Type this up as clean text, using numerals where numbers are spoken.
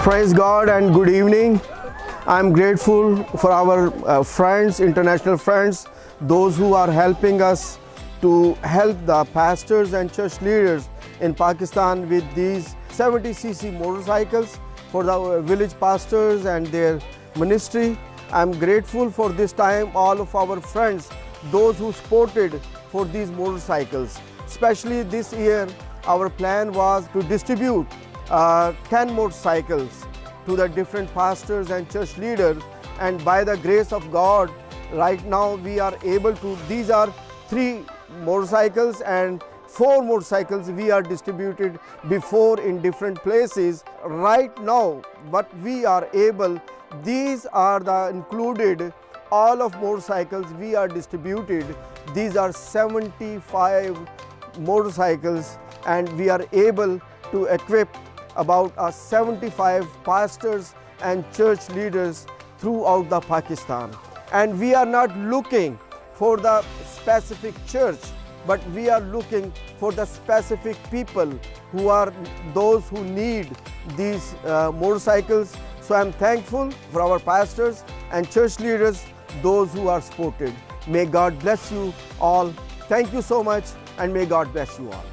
Praise God and good evening. I'm grateful for our friends, international friends, those who are helping us to help the pastors and church leaders in Pakistan with these 70cc motorcycles for the village pastors and their ministry. I'm grateful for this time, all of our friends, those who supported for these motorcycles. Especially this year, our plan was to distribute 10 motorcycles to the different pastors and church leaders, and by the grace of God, right now we are able to, these are 3 motorcycles and 4 motorcycles we are distributed before in different places. Right now what we are able, these are the included all of motorcycles we are distributed. These are 75 motorcycles, and we are able to equip about 75 pastors and church leaders throughout the Pakistan. And we are not looking for the specific church, but we are looking for the specific people who are those who need these motorcycles. So I'm thankful for our pastors and church leaders, those who are supported. May God bless you all. Thank you so much, and may God bless you all.